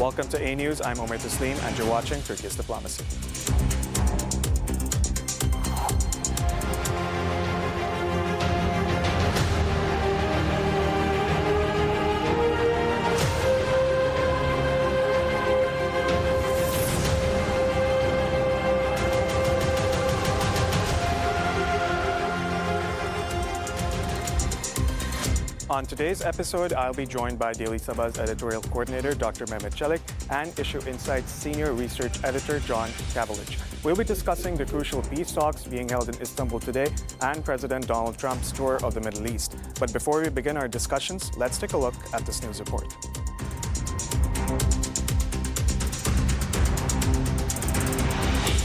Welcome to Anews. I'm Omar Taslim, and you're watching Turkey's Diplomacy. On today's episode, I'll be joined by Daily Sabah's editorial coordinator, Dr. Mehmet Çelik, and Issue Insight's senior research editor, John Kavalage. We'll be discussing the crucial peace talks being held in Istanbul today and President Donald Trump's tour of the Middle East. But before we begin our discussions, let's take a look at this news report.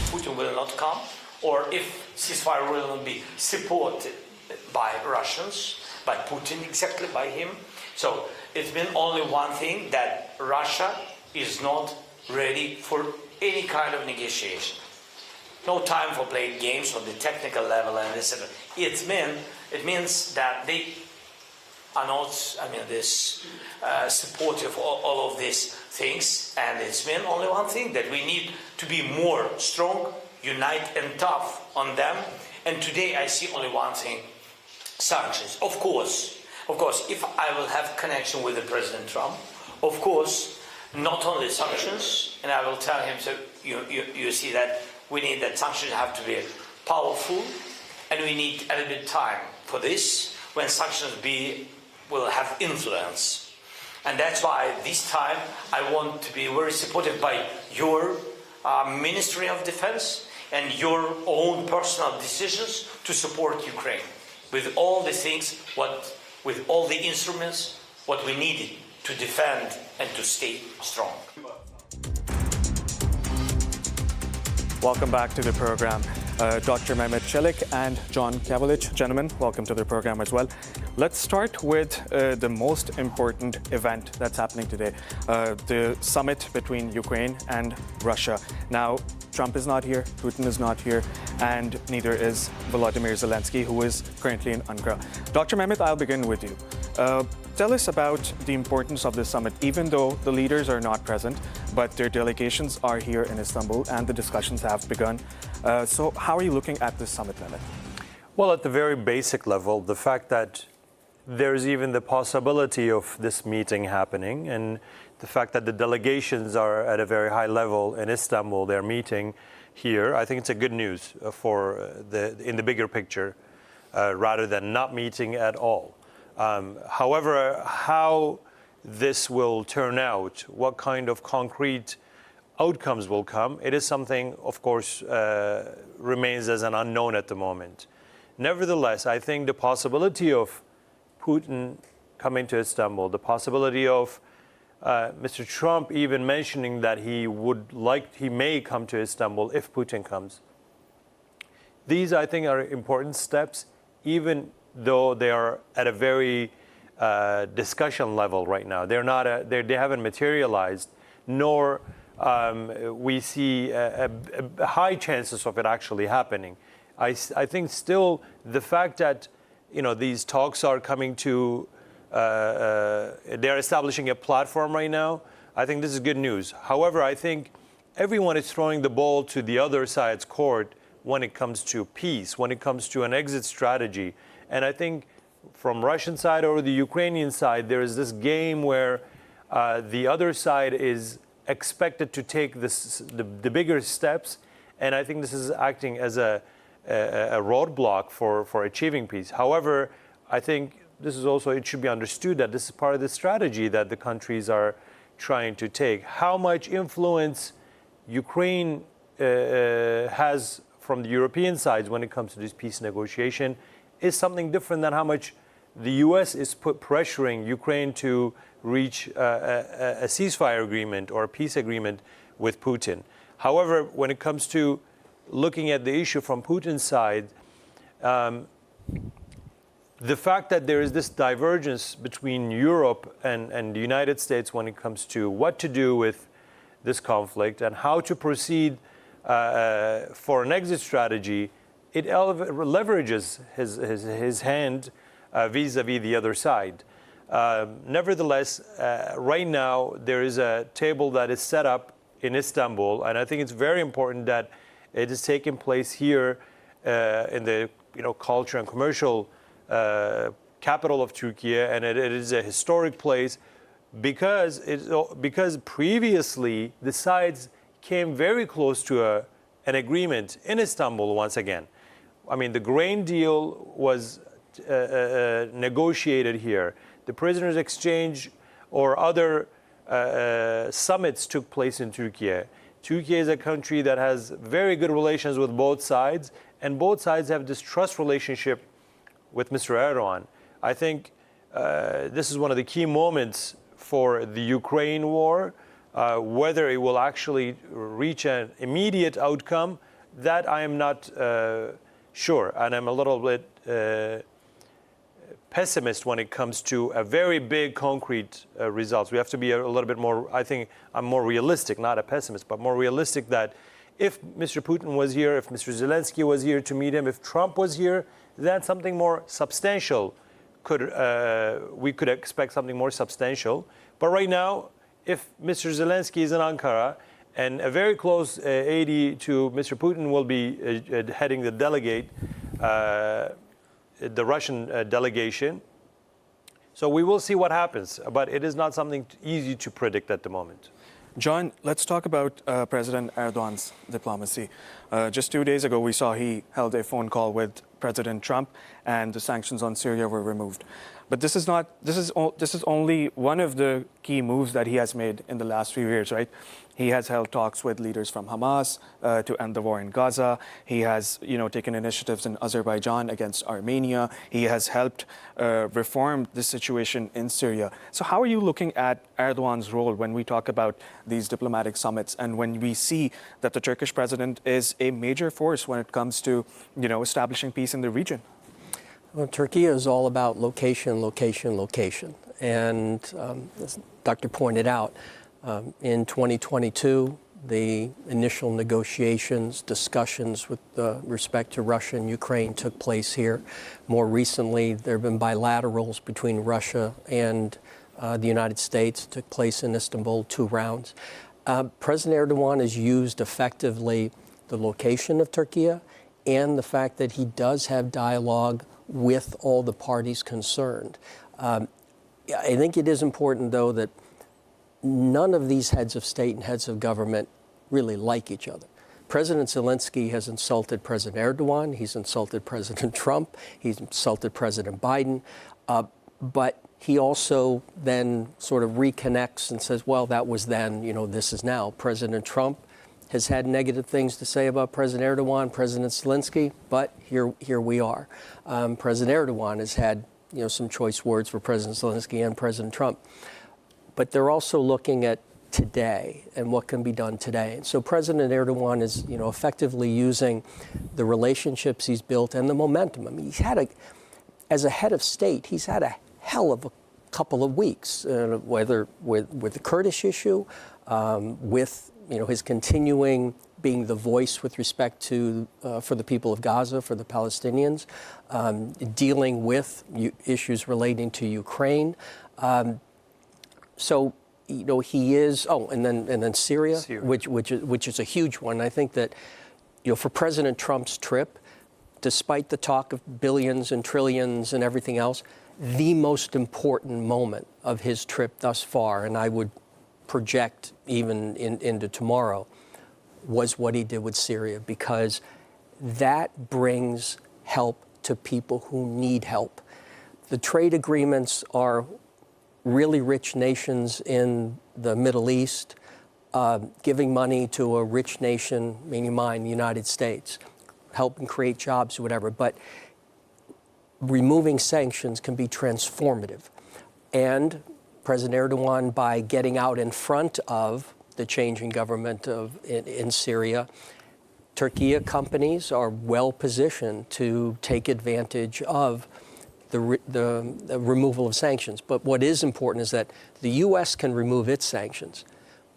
Putin will not come, or if ceasefire will not be supported by Russians, by Putin, exactly by him. So it's been only one thing, that Russia is not ready for any kind of negotiation. No time for playing games on the technical level and etc. It means that they are not, supportive of all of these things, and it's been only one thing, that we need to be more strong, unite and tough on them. And today I see only one thing: sanctions. Of course, if I will have connection with the President Trump, of course, not only sanctions, and I will tell him, so you see that we need that sanctions have to be powerful, and we need a little bit time for this, when sanctions will have influence. And that's why this time I want to be very supportive by your Ministry of Defense and your own personal decisions to support Ukraine with all the things, with all the instruments, what we needed to defend and to stay strong. Welcome back to the program. Dr. Mehmet Çelik and John Kavalage, gentlemen, welcome to the program as well. Let's start with the most important event that's happening today, the summit between Ukraine and Russia. Now, Trump is not here, Putin is not here, and neither is Volodymyr Zelensky, who is currently in Ankara. Dr. Mehmet, I'll begin with you. Tell us about the importance of this summit, even though the leaders are not present, but their delegations are here in Istanbul and the discussions have begun. So how are you looking at this summit, Mehmet? Well, at the very basic level, the fact that there's even the possibility of this meeting happening, and the fact that the delegations are at a very high level in Istanbul, they're meeting here, I think it's a good news in the bigger picture, rather than not meeting at all. However, how this will turn out, what kind of concrete outcomes will come, it is something, of course, remains as an unknown at the moment. Nevertheless, I think the possibility of Putin coming to Istanbul, the possibility of Mr. Trump even mentioning that he may come to Istanbul if Putin comes. These, I think, are important steps, even though they are at a very discussion level right now. They haven't materialized, nor we see high chances of it actually happening. I think still the fact that these talks are coming to, they're establishing a platform right now, I think this is good news. However, I think everyone is throwing the ball to the other side's court when it comes to peace, when it comes to an exit strategy. And I think from Russian side or the Ukrainian side, there is this game where the other side is expected to take the bigger steps. And I think this is acting as a roadblock for achieving peace. However, I think it should be understood that this is part of the strategy that the countries are trying to take. How much influence Ukraine has from the European sides when it comes to this peace negotiation is something different than how much the U.S. is pressuring Ukraine to reach a ceasefire agreement or a peace agreement with Putin. However, when it comes to looking at the issue from Putin's side, the fact that there is this divergence between Europe and the United States when it comes to what to do with this conflict and how to proceed for an exit strategy, it leverages his hand vis-a-vis the other side. Nevertheless, right now there is a table that is set up in Istanbul, and I think it's very important that it is taking place here in the culture and commercial capital of Turkey, and it is a historic place because previously the sides came very close to an agreement in Istanbul once again. I mean, the grain deal was negotiated here. The prisoners' exchange or other summits took place in Turkey. Turkey is a country that has very good relations with both sides, and both sides have this trust relationship with Mr. Erdogan. I think this is one of the key moments for the Ukraine war. Whether it will actually reach an immediate outcome, that I am not sure, and I'm a little bit pessimist when it comes to a very big concrete results. We have to be a little bit more, I think I'm more realistic, not a pessimist, but more realistic that if Mr. Putin was here, if Mr. Zelensky was here to meet him, if Trump was here, then something more substantial we could expect something more substantial. But right now, if Mr. Zelensky is in Ankara and a very close aide to Mr. Putin will be heading the delegate, the Russian delegation. So we will see what happens, but it is not something easy to predict at the moment. John, let's talk about President Erdogan's diplomacy. Just 2 days ago, we saw he held a phone call with President Trump, and the sanctions on Syria were removed. But this is only one of the key moves that he has made in the last few years, right? He has held talks with leaders from Hamas to end the war in Gaza. He has, taken initiatives in Azerbaijan against Armenia. He has helped reform the situation in Syria. So how are you looking at Erdogan's role when we talk about these diplomatic summits and when we see that the Turkish president is a major force when it comes to, establishing peace in the region? Well, Turkey is all about location, location, location. And as the doctor pointed out, in 2022, the initial negotiations, discussions with respect to Russia and Ukraine took place here. More recently, there have been bilaterals between Russia and the United States, took place in Istanbul, 2 rounds. President Erdogan has used effectively the location of Turkey and the fact that he does have dialogue with all the parties concerned. I think it is important, though, that none of these heads of state and heads of government really like each other. President Zelensky has insulted President Erdogan. He's insulted President Trump. He's insulted President Biden. But he also then sort of reconnects and says, well, that was then, this is now. President Trump has had negative things to say about President Erdogan, President Zelensky, but here we are. President Erdogan has had, some choice words for President Zelensky and President Trump. But they're also looking at today and what can be done today. And so President Erdogan is, effectively using the relationships he's built and the momentum. I mean, as a head of state, he's had a hell of a couple of weeks, whether with the Kurdish issue, with his continuing being the voice with respect to for the people of Gaza, for the Palestinians, dealing with issues relating to Ukraine. So he is. Oh, and then Syria. Which is a huge one. I think that for President Trump's trip, despite the talk of billions and trillions and everything else, the most important moment of his trip thus far, and I would project even into tomorrow, was what he did with Syria, because that brings help to people who need help. The trade agreements are really rich nations in the Middle East giving money to a rich nation, meaning mine, the United States, helping create jobs or whatever. But removing sanctions can be transformative. And President Erdogan, by getting out in front of the changing government in Syria, Turkey companies are well positioned to take advantage of the removal of sanctions. But what is important is that the U.S. can remove its sanctions,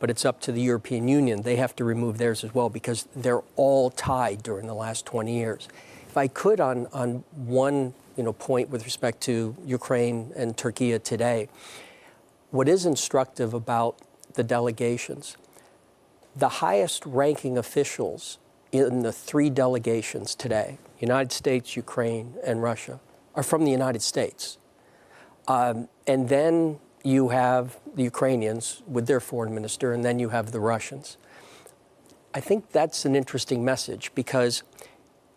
but it's up to the European Union. They have to remove theirs as well, because they're all tied during the last 20 years. If I could, on one point with respect to Ukraine and Turkey today. What is instructive about the delegations, the highest ranking officials in the three delegations today, United States, Ukraine, and Russia, are from the United States. And then you have the Ukrainians with their foreign minister, and then you have the Russians. I think that's an interesting message, because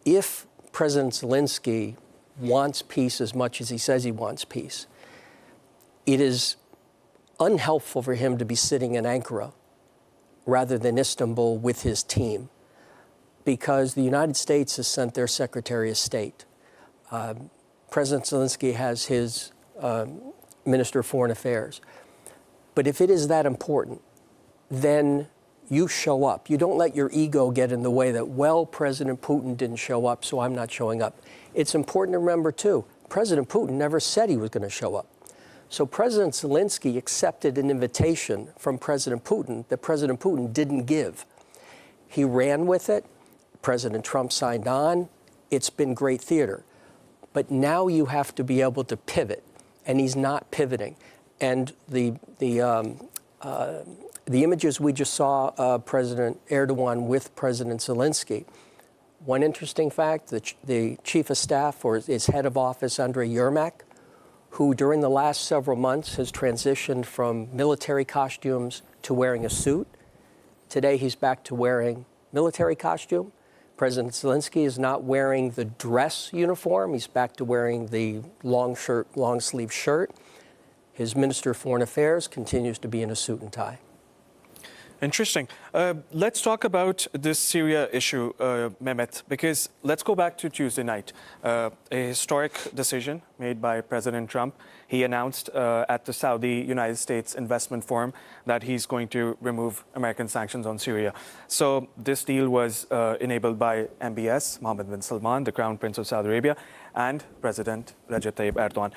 if President Zelensky wants peace as much as he says he wants peace, it is unhelpful for him to be sitting in Ankara rather than Istanbul with his team, because the United States has sent their Secretary of State. President Zelensky has his Minister of Foreign Affairs. But if it is that important, then you show up. You don't let your ego get in the way that, well, President Putin didn't show up, so I'm not showing up. It's important to remember, too, President Putin never said he was going to show up. So President Zelensky accepted an invitation from President Putin that President Putin didn't give. He ran with it. President Trump signed on. It's been great theater. But now you have to be able to pivot, and he's not pivoting. And the images we just saw President Erdogan with President Zelensky. One interesting fact, the chief of staff or his head of office, Andrei Yermak, who during the last several months has transitioned from military costumes to wearing a suit. Today he's back to wearing military costume. President Zelensky is not wearing the dress uniform. He's back to wearing the long sleeve shirt. His Minister of Foreign Affairs continues to be in a suit and tie. Interesting. Let's talk about this Syria issue, Mehmet, because let's go back to Tuesday night. A historic decision made by President Trump. He announced at the Saudi-United States Investment Forum that he's going to remove American sanctions on Syria. So this deal was enabled by MBS, Mohammed bin Salman, the Crown Prince of Saudi Arabia, and President Recep Tayyip Erdogan.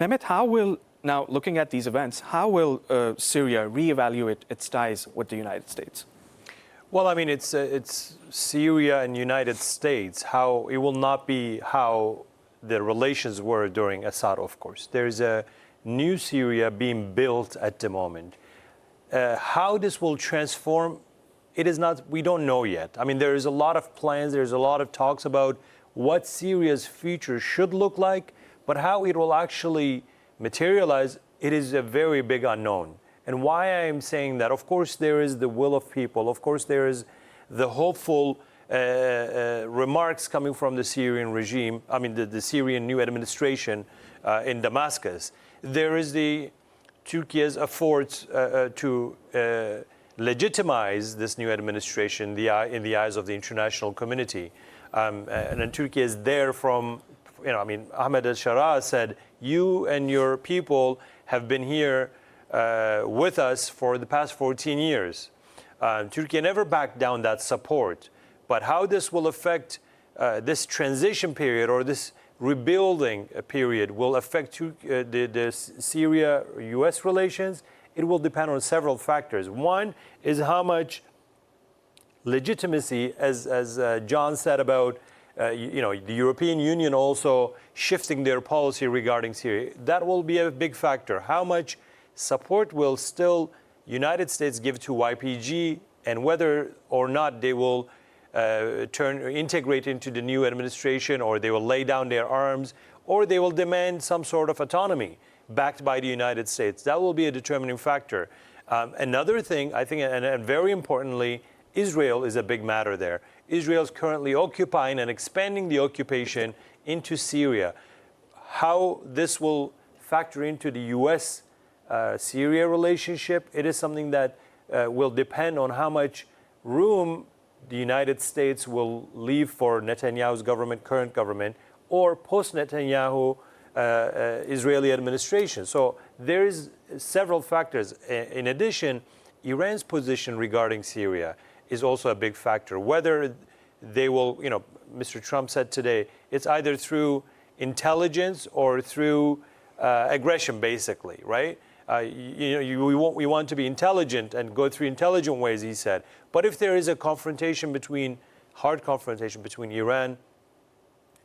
Mehmet, now, looking at these events, how will Syria reevaluate its ties with the United States? Well, I mean, it's Syria and United States. How it will not be how the relations were during Assad, of course. There's a new Syria being built at the moment. How this will transform, it is not. We don't know yet. I mean, there is a lot of plans. There's a lot of talks about what Syria's future should look like, but how it will actually materialize, it is a very big unknown. And why I am saying that, of course, there is the will of people. Of course, there is the hopeful remarks coming from the Syrian regime, I mean, the Syrian new administration in Damascus. There is the Turkey's efforts to legitimize this new administration in the eyes of the international community. And then Turkey is there from, Ahmed al-Shara said, you and your people have been here with us for the past 14 years. Turkey never backed down that support. But how this will affect this transition period or this rebuilding period will affect the Syria-U.S. relations, it will depend on several factors. One is how much legitimacy, as John said about the European Union also shifting their policy regarding Syria. That will be a big factor. How much support will still United States give to YPG, and whether or not they will integrate into the new administration, or they will lay down their arms, or they will demand some sort of autonomy backed by the United States. That will be a determining factor. Another thing, I think, and very importantly, Israel is a big matter there. Israel is currently occupying and expanding the occupation into Syria. How this will factor into the U.S.-Syria relationship, it is something that will depend on how much room the United States will leave for Netanyahu's government, current government, or post-Netanyahu Israeli administration. So there is several factors. In addition, Iran's position regarding Syria is also a big factor. Whether they will, Mr. Trump said today, it's either through intelligence or through aggression, basically, right? We want to be intelligent and go through intelligent ways, he said. But if there is a hard confrontation between Iran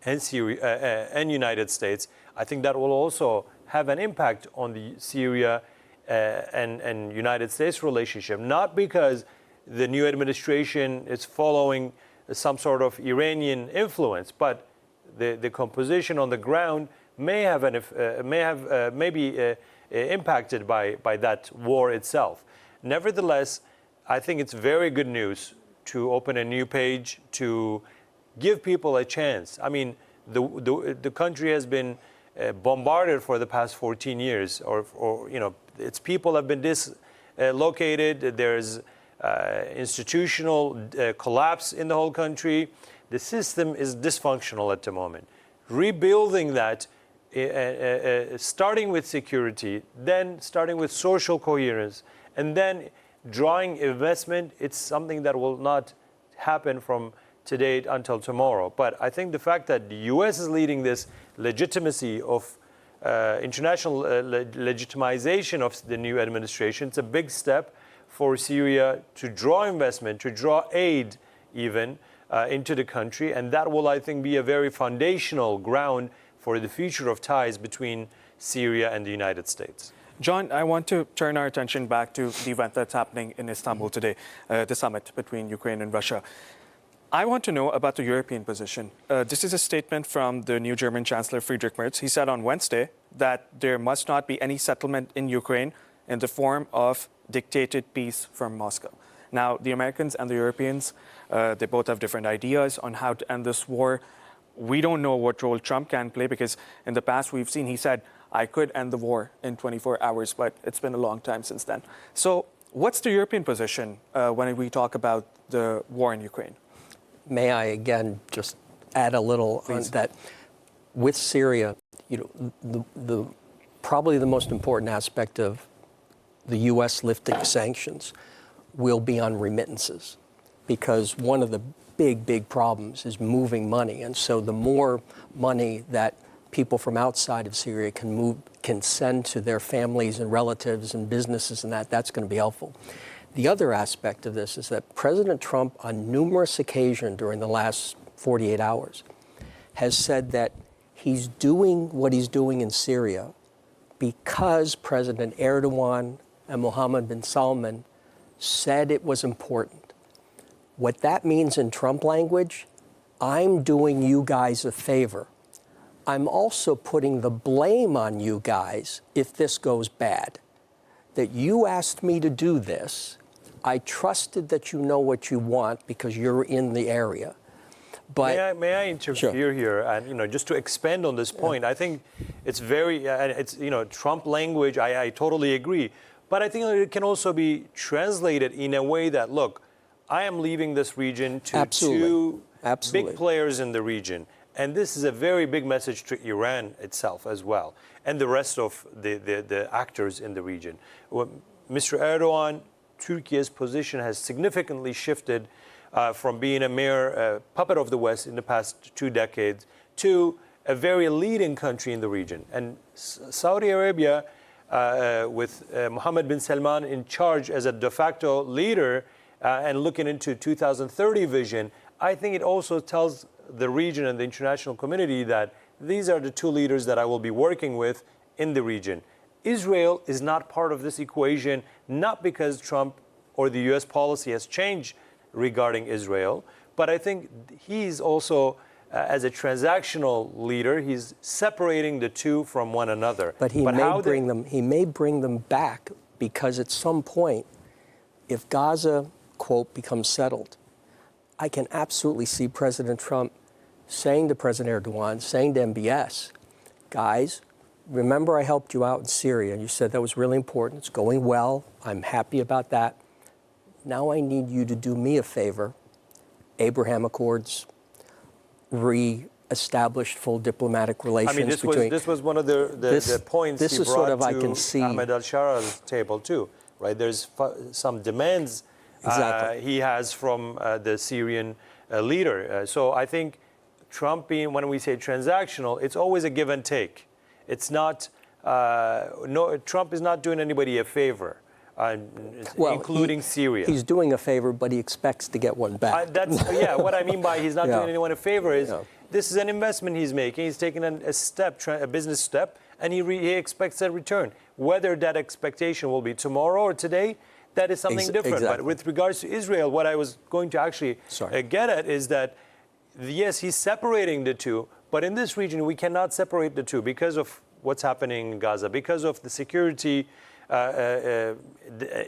and Syria and United States, I think that will also have an impact on the Syria and United States relationship. Not because the new administration is following some sort of Iranian influence, but the composition on the ground may have maybe impacted by that war itself. Nevertheless, I think it's very good news to open a new page, to give people a chance. I mean, the country has been bombarded for the past 14 years, or you know, its people have been dislocated. There's institutional collapse in the whole country. The system is dysfunctional at the moment. Rebuilding that, starting with security, then starting with social coherence, and then drawing investment, it's something that will not happen from today until tomorrow. But I think the fact that the U.S. is leading this legitimacy of international legitimization of the new administration, it's a big step for Syria to draw investment, to draw aid even into the country. And that will, I think, be a very foundational ground for the future of ties between Syria and the United States. John, I want to turn our attention back to the event that's happening in Istanbul today, the summit between Ukraine and Russia. I want to know about the European position. This is a statement from the new German Chancellor Friedrich Merz. He said on Wednesday that there must not be any settlement in Ukraine in the form of dictated peace from Moscow. Now, the Americans and the Europeans, they both have different ideas on how to end this war. We don't know what role Trump can play because in the past we've seen he said, I could end the war in 24 hours, but it's been a long time since then. So what's the European position when we talk about the war in Ukraine? May I again just add a little on that? With Syria, you know, probably the most important aspect of the U.S. lifting sanctions will be on remittances, because one of the big problems is moving money. And so the more money that people from outside of Syria can send to their families and relatives and businesses and that's going to be helpful. The other aspect of this is that President Trump, on numerous occasions during the last 48 hours, has said that he's doing what he's doing in Syria because President Erdogan and Mohammed bin Salman said it was important. What that means in Trump language, I'm doing you guys a favor. I'm also putting the blame on you guys if this goes bad. That you asked me to do this. I trusted that you know what you want because you're in the area. But may I interfere here? And you know, just to expand on this point, I think it's very, it's Trump language. I totally agree. But I think it can also be translated in a way that, look, I am leaving this region to two big players in the region. And this is a very big message to Iran itself as well, and the rest of the actors in the region. Mr. Erdogan, Turkey's position has significantly shifted from being a mere puppet of the West in the past 2 decades to a very leading country in the region. And Saudi Arabia, with Mohammed bin Salman in charge as a de facto leader and looking into 2030 vision, I think it also tells the region and the international community that these are the two leaders that I will be working with in the region. Israel is not part of this equation, not because Trump or the U.S. policy has changed regarding Israel, but I think he's also, as a transactional leader, he's separating the two from one another. But he may bring them back, because at some point, if Gaza, quote, becomes settled, I can absolutely see President Trump saying to President Erdogan, saying to MBS, guys, remember I helped you out in Syria, and you said that was really important. It's going well. I'm happy about that. Now I need you to do me a favor. Abraham Accords, re-established full diplomatic relations. I mean, this was one of the points he brought to Ahmed al-Shara's table too, right? There's some demands he has from the Syrian leader. So I think Trump being, when we say transactional, it's always a give and take. It's not, Trump is not doing anybody a favor, including Syria. He's doing a favor, but he expects to get one back. What I mean by he's not doing anyone a favor is this is an investment he's making. He's taking a step, a business step, and he expects a return. Whether that expectation will be tomorrow or today, that is something different. Exactly. But with regards to Israel, what I was going to actually get at is that, yes, he's separating the two, but in this region, we cannot separate the two because of what's happening in Gaza, because of the security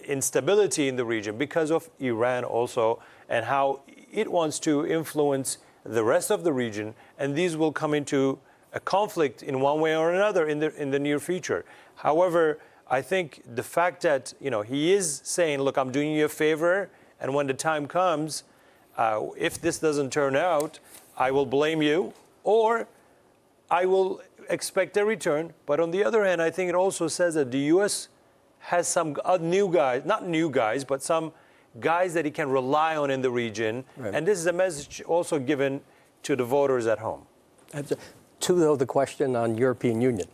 instability in the region, because of Iran also, and how it wants to influence the rest of the region, and these will come into a conflict in one way or another in the near future. However, I think the fact that he is saying, look, I'm doing you a favor, and when the time comes, if this doesn't turn out, I will blame you, or I will expect a return. But on the other hand, I think it also says that the U.S. has some new guys, not new guys, but some guys that he can rely on in the region. Right. And this is a message also given to the voters at home. To the question on European Union,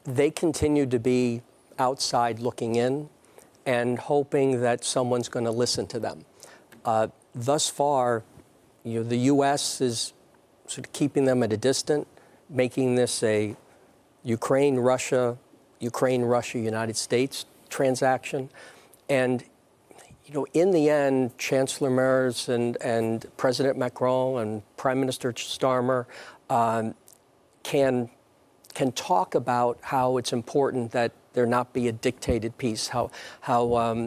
they continue to be outside looking in and hoping that someone's going to listen to them. Thus far, the U.S. is sort of keeping them at a distance, making this a Ukraine-Russia, United States transaction. And, in the end, Chancellor Merz and President Macron and Prime Minister Starmer can talk about how it's important that there not be a dictated peace, how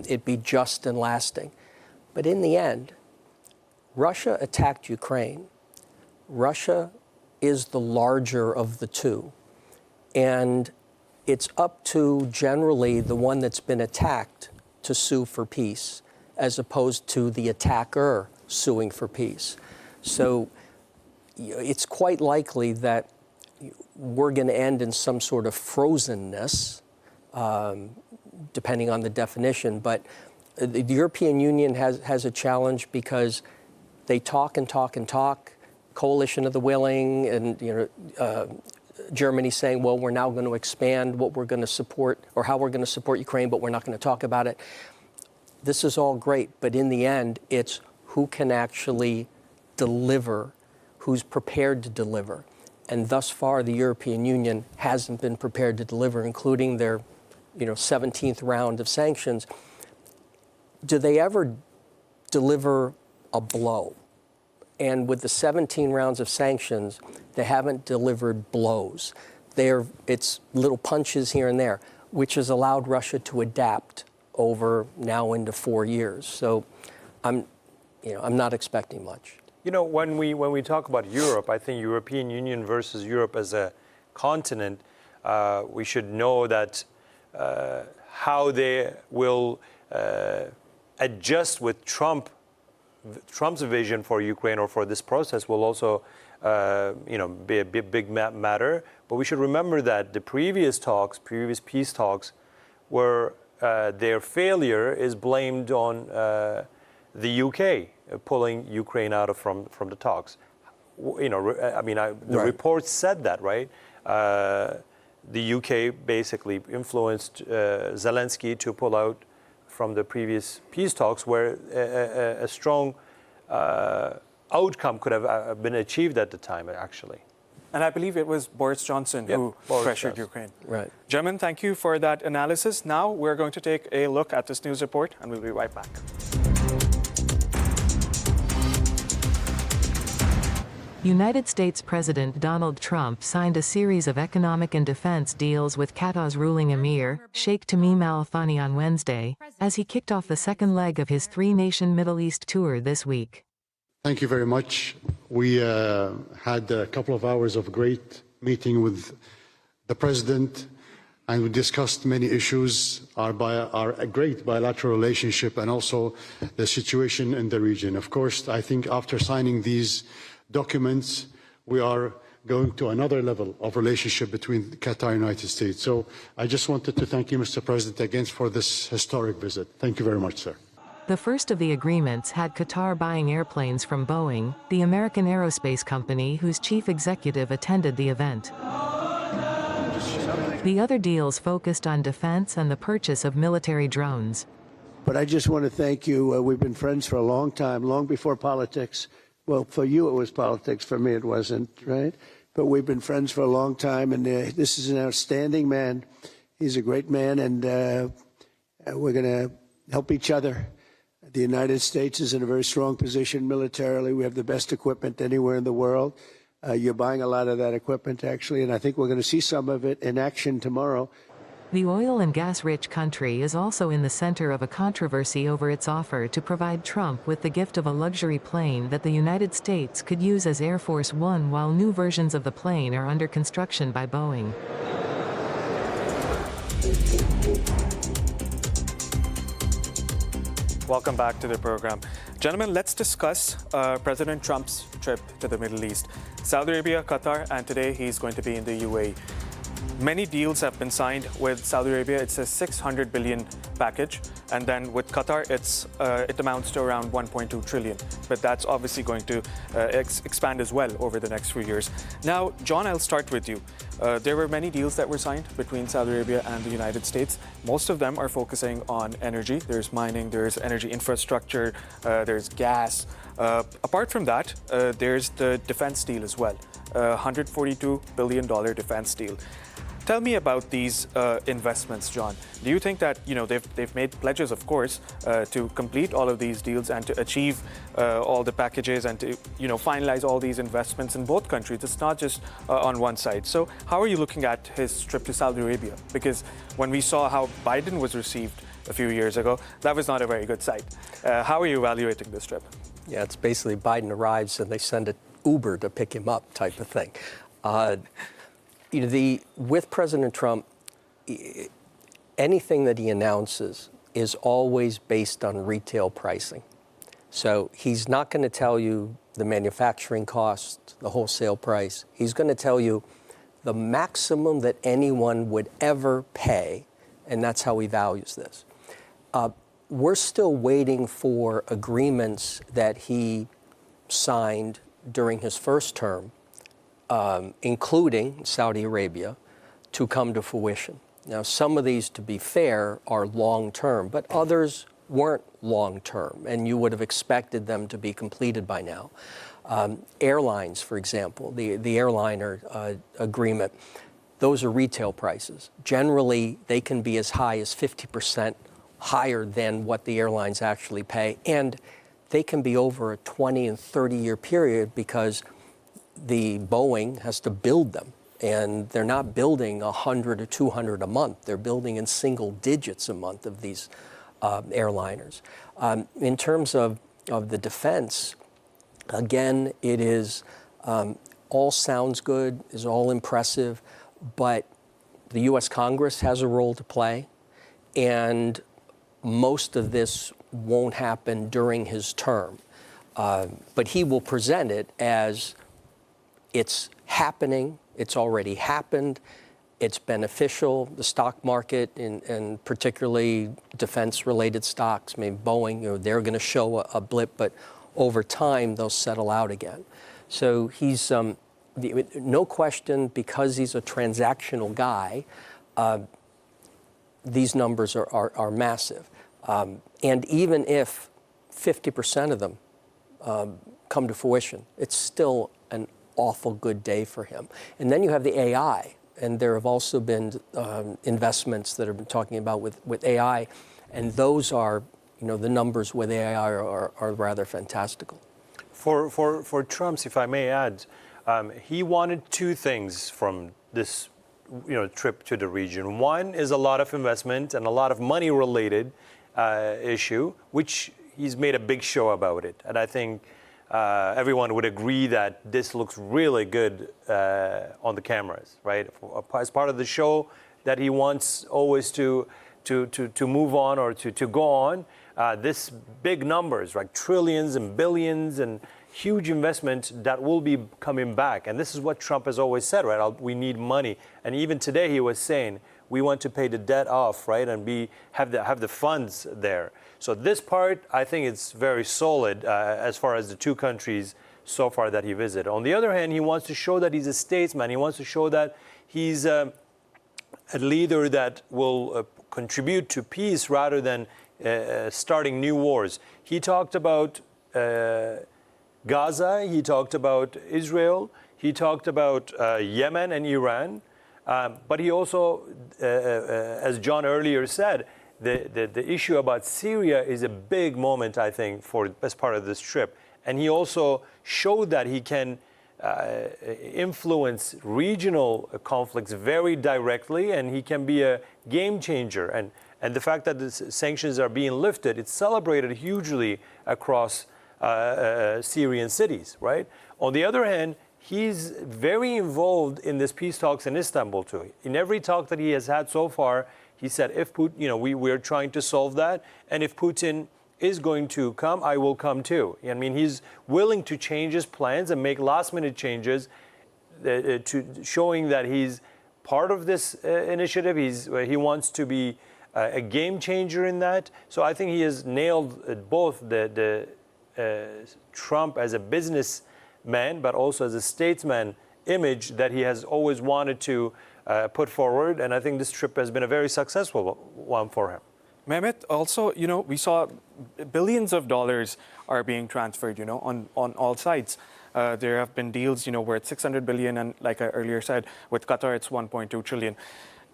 it be just and lasting. But in the end, Russia attacked Ukraine. Russia is the larger of the two. And it's up to generally the one that's been attacked to sue for peace, as opposed to the attacker suing for peace. So it's quite likely that we're going to end in some sort of frozenness, depending on the definition. But the European Union has a challenge because they talk and talk and talk, coalition of the willing, and Germany saying, well, we're now going to expand what we're going to support or how we're going to support Ukraine, but we're not going to talk about it. This is all great, but in the end, it's who can actually deliver, who's prepared to deliver. And thus far, the European Union hasn't been prepared to deliver, including their 17th round of sanctions. Do they ever deliver a blow? And with the 17 rounds of sanctions, they haven't delivered blows. It's little punches here and there, which has allowed Russia to adapt over now into 4 years. So I'm not expecting much. When we talk about Europe, I think European Union versus Europe as a continent, we should know that how they will adjust with Trump's vision for Ukraine or for this process will also, be a big matter. But we should remember that the previous peace talks, were their failure is blamed on the UK pulling Ukraine out from the talks. The reports said that, right? The UK basically influenced Zelensky to pull out from the previous peace talks, where a strong outcome could have been achieved at the time, actually. And I believe it was Boris Johnson who pressured Ukraine. Right. Gentlemen, thank you for that analysis. Now we're going to take a look at this news report, and we'll be right back. United States President Donald Trump signed a series of economic and defense deals with Qatar's ruling emir, Sheikh Tamim Al Thani, on Wednesday, as he kicked off the second leg of his three-nation Middle East tour this week. Thank you very much. We had a couple of hours of great meeting with the President, and we discussed many issues, our great bilateral relationship, and also the situation in the region. Of course, I think after signing these documents, we are going to another level of relationship between Qatar and the United States. So I just wanted to thank you, Mr. President, again for this historic visit. Thank you very much, sir. The first of the agreements had Qatar buying airplanes from Boeing, the American aerospace company whose chief executive attended the event. The other deals focused on defense and the purchase of military drones. But I just want to thank you. We've been friends for a long time, long before politics. Well, for you it was politics. For me it wasn't, right? But we've been friends for a long time, and this is an outstanding man. He's a great man, and we're going to help each other. The United States is in a very strong position militarily. We have the best equipment anywhere in the world. You're buying a lot of that equipment, actually, and I think we're going to see some of it in action tomorrow. The oil and gas-rich country is also in the center of a controversy over its offer to provide Trump with the gift of a luxury plane that the United States could use as Air Force One while new versions of the plane are under construction by Boeing. Welcome back to the program. Gentlemen, let's discuss President Trump's trip to the Middle East. Saudi Arabia, Qatar, and today he's going to be in the UAE. Many deals have been signed with Saudi Arabia. It's a $600 billion package. And then with Qatar, it amounts to around $1.2 trillion. But that's obviously going to expand as well over the next few years. Now, John, I'll start with you. There were many deals that were signed between Saudi Arabia and the United States. Most of them are focusing on energy. There's mining, there's energy infrastructure, there's gas. Apart from that, there's the defense deal as well. $142 billion defense deal. Tell me about these investments, John. Do you think that they've made pledges, of course, to complete all of these deals and to achieve all the packages and to finalize all these investments in both countries? It's not just on one side. So how are you looking at his trip to Saudi Arabia? Because when we saw how Biden was received a few years ago, that was not a very good sight. How are you evaluating this trip? Yeah, it's basically Biden arrives and they send an Uber to pick him up type of thing. With President Trump, anything that he announces is always based on retail pricing. So he's not going to tell you the manufacturing cost, the wholesale price. He's going to tell you the maximum that anyone would ever pay, and that's how he values this. We're still waiting for agreements that he signed during his first term, including Saudi Arabia, to come to fruition. Now, some of these, to be fair, are long-term, but others weren't long-term, and you would have expected them to be completed by now. Airlines, for example, the airliner agreement, those are retail prices. Generally, they can be as high as 50% higher than what the airlines actually pay, and they can be over a 20 and 30-year period because the Boeing has to build them, and they're not building 100 or 200 a month. They're building in single digits a month of these airliners. In terms of the defense, again, it is all sounds good, is all impressive, but the U.S. Congress has a role to play, and most of this won't happen during his term. But he will present it as it's happening, it's already happened, it's beneficial. The stock market, and particularly defense-related stocks, maybe Boeing, they're going to show a blip, but over time they'll settle out again. So he's, no question, because he's a transactional guy, these numbers are massive. And even if 50% of them come to fruition, it's still an awful good day for him. And then you have the AI, and there have also been investments that have been talking about with AI, and those are, the numbers with AI are rather fantastical. For Trump's, if I may add, he wanted two things from this trip to the region. One is a lot of investment and a lot of money-related issue, which he's made a big show about it. And I think everyone would agree that this looks really good on the cameras, right? As part of the show that he wants always to move on or to go on, this big numbers, like trillions and billions and huge investment that will be coming back. And this is what Trump has always said, right? We need money. And even today he was saying, we want to pay the debt off, right? And have the funds there. So this part, I think it's very solid as far as the two countries so far that he visited. On the other hand, he wants to show that he's a statesman. He wants to show that he's a leader that will contribute to peace rather than starting new wars. He talked about Gaza, he talked about Israel, he talked about Yemen and Iran, but he also, as John earlier said, the issue about Syria is a big moment, I think, as part of this trip. And he also showed that he can influence regional conflicts very directly, and he can be a game changer. And the fact that the sanctions are being lifted, it's celebrated hugely across Syrian cities, right? On the other hand, he's very involved in this peace talks in Istanbul too. In every talk that he has had so far, he said, if Putin, we're trying to solve that, and if Putin is going to come, I will come too. I mean, he's willing to change his plans and make last-minute changes, showing that he's part of this initiative. He wants to be a game changer in that. So I think he has nailed both the Trump as a businessman, but also as a statesman image that he has always wanted to put forward. And I think this trip has been a very successful one for him. Mehmet, also, we saw billions of dollars are being transferred, on all sides. There have been deals, worth 600 billion, and like I earlier said, with Qatar, it's 1.2 trillion.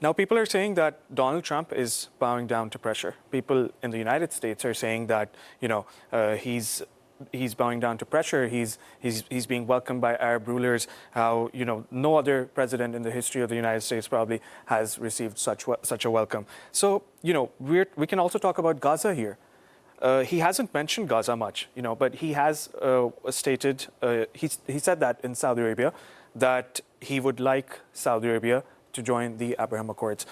Now, people are saying that Donald Trump is bowing down to pressure. People in the United States are saying that, he's bowing down to pressure. He's being welcomed by Arab rulers. How no other president in the history of the United States probably has received such a welcome. So we can also talk about Gaza here. He hasn't mentioned Gaza much, but he has stated he said that in Saudi Arabia that he would like Saudi Arabia to join the Abraham Accords.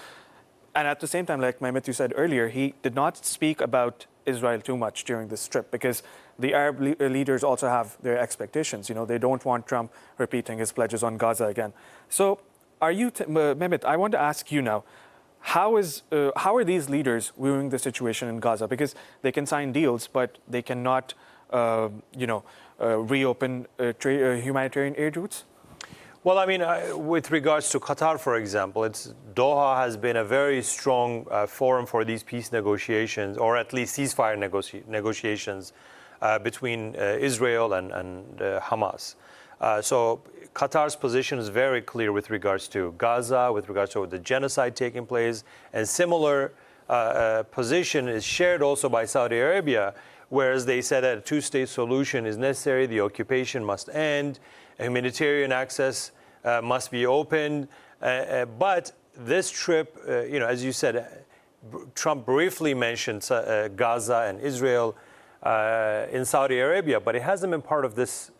And at the same time, like Mehmet, you said earlier, he did not speak about Israel too much during this trip because the Arab leaders also have their expectations. They don't want Trump repeating his pledges on Gaza again. So Mehmet, I want to ask you now, how are these leaders viewing the situation in Gaza? Because they can sign deals, but they cannot, reopen humanitarian aid routes? Well, I mean, with regards to Qatar, for example, Doha has been a very strong forum for these peace negotiations, or at least ceasefire negotiations between Israel and Hamas. So Qatar's position is very clear with regards to Gaza, with regards to the genocide taking place, and similar position is shared also by Saudi Arabia, whereas they said that a two-state solution is necessary, the occupation must end, humanitarian access must be opened. But this trip, as you said, Trump briefly mentioned Gaza and Israel in Saudi Arabia, but it hasn't been part of this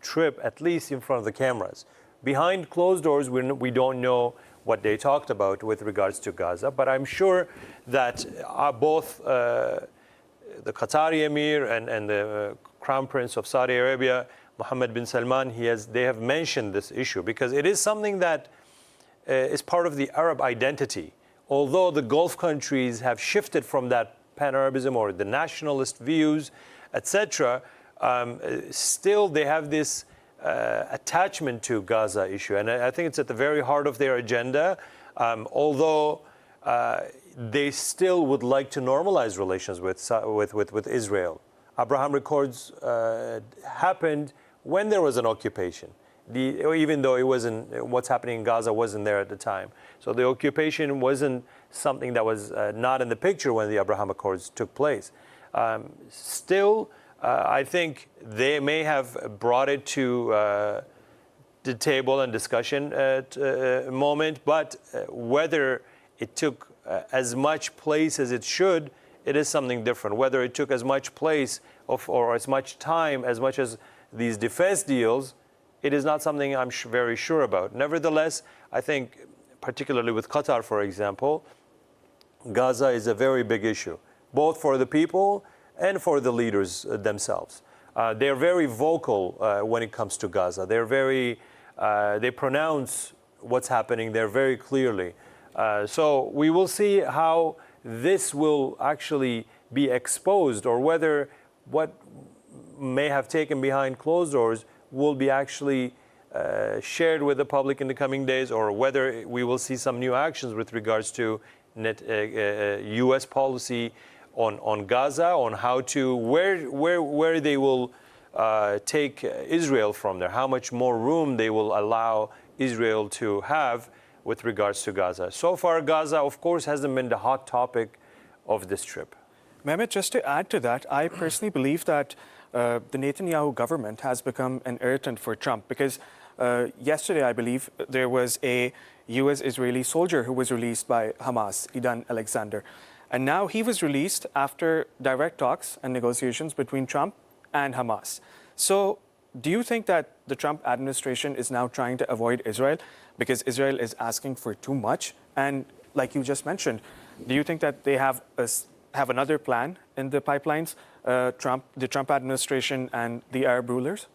trip, at least in front of the cameras. Behind closed doors, we don't know what they talked about with regards to Gaza, but I'm sure that both the Qatari Emir and the Crown Prince of Saudi Arabia, Mohammed bin Salman, they have mentioned this issue because it is something that is part of the Arab identity. Although the Gulf countries have shifted from that pan-Arabism or the nationalist views, etc., still they have this attachment to Gaza issue. And I think it's at the very heart of their agenda, although they still would like to normalize relations with Israel. Abraham Accords happened when there was an occupation, even though it wasn't, what's happening in Gaza wasn't there at the time. So the occupation wasn't something that was not in the picture when the Abraham Accords took place. Still, I think they may have brought it to the table and discussion at a moment, but whether it took as much place as it should, it is something different. Whether it took as much place or as much time, as much as these defense deals, it is not something I'm very sure about. Nevertheless, I think, particularly with Qatar, for example, Gaza is a very big issue, both for the people and for the leaders themselves. They're very vocal when it comes to Gaza. They pronounce what's happening there very clearly. So we will see how this will actually be exposed, or whether what may have taken behind closed doors will be actually shared with the public in the coming days, or whether we will see some new actions with regards to U.S. policy on Gaza, on how to where they will take Israel from there, how much more room they will allow Israel to have with regards to Gaza. So far, Gaza, of course, hasn't been the hot topic of this trip. Mehmet, just to add to that, I personally believe that the Netanyahu government has become an irritant for Trump because yesterday, I believe, there was a U.S.-Israeli soldier who was released by Hamas, Idan Alexander. And now he was released after direct talks and negotiations between Trump and Hamas. So do you think that the Trump administration is now trying to avoid Israel because Israel is asking for too much? And like you just mentioned, do you think that they have another plan in the pipelines, the Trump administration and the Arab rulers?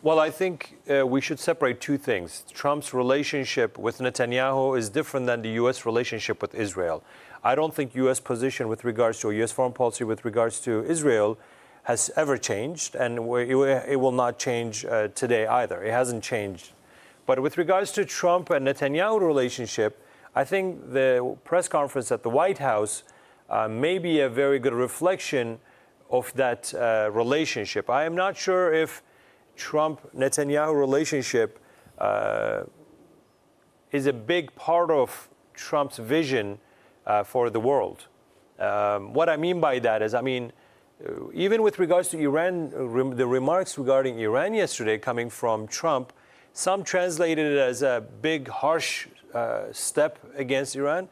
Well, I think we should separate two things. Trump's relationship with Netanyahu is different than the U.S. relationship with Israel. I don't think U.S. position with regards to U.S. foreign policy with regards to Israel has ever changed, and it will not change today either. It hasn't changed. But with regards to Trump and Netanyahu relationship, I think the press conference at the White House may be a very good reflection of that relationship. I am not sure if Trump-Netanyahu relationship is a big part of Trump's vision for the world. What I mean by that is, even with regards to Iran, the remarks regarding Iran yesterday coming from Trump, some translated it as a big, harsh steps against Iran,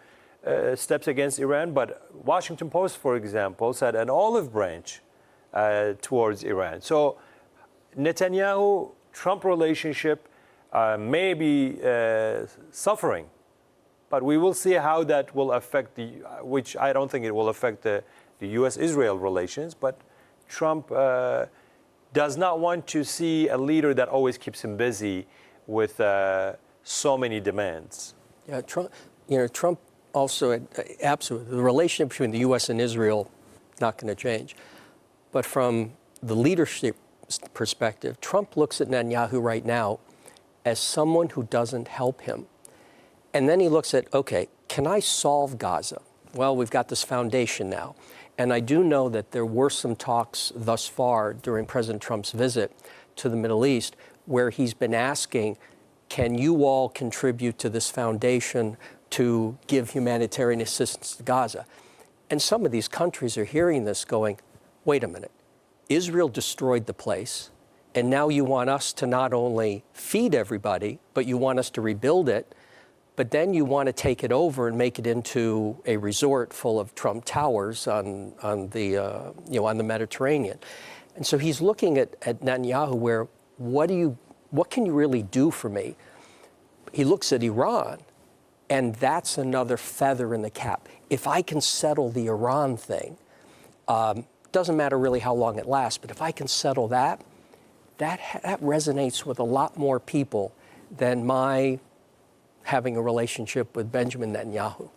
but Washington Post, for example, said an olive branch towards Iran. So Netanyahu-Trump relationship may be suffering, but we will see how that will affect which I don't think it will affect the U.S.-Israel relations, but Trump does not want to see a leader that always keeps him busy with so many demands. Yeah, Trump also, absolutely, the relationship between the U.S. and Israel, not going to change. But from the leadership perspective, Trump looks at Netanyahu right now as someone who doesn't help him. And then he looks at, okay, can I solve Gaza? Well, we've got this foundation now. And I do know that there were some talks thus far during President Trump's visit to the Middle East where he's been asking, can you all contribute to this foundation to give humanitarian assistance to Gaza? And some of these countries are hearing this going, wait a minute, Israel destroyed the place, and now you want us to not only feed everybody, but you want us to rebuild it, but then you want to take it over and make it into a resort full of Trump Towers on the Mediterranean. And so he's looking at Netanyahu where, what can you really do for me? He looks at Iran, and that's another feather in the cap. If I can settle the Iran thing, doesn't matter really how long it lasts, but if I can settle that resonates with a lot more people than my having a relationship with Benjamin Netanyahu.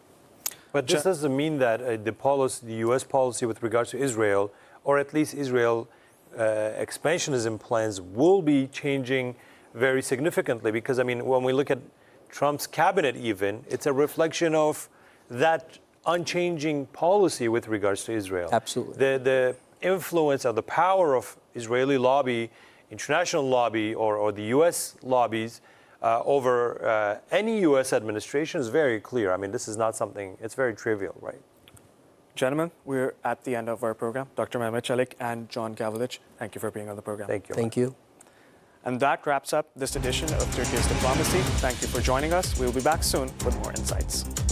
But this doesn't mean that the U.S. policy with regards to Israel, or at least Israel expansionism plans, will be changing very significantly. Because, when we look at Trump's cabinet even, it's a reflection of that unchanging policy with regards to Israel. Absolutely. The influence of the power of Israeli lobby, international lobby, or the U.S. lobbies over any U.S. administration is very clear. This is not something, it's very trivial, right? Gentlemen, we're at the end of our program. Dr. Mehmet Çelik and John Kavalic, thank you for being on the program. Thank you. Thank you. And that wraps up this edition of Turkey's Diplomacy. Thank you for joining us. We'll be back soon with more insights.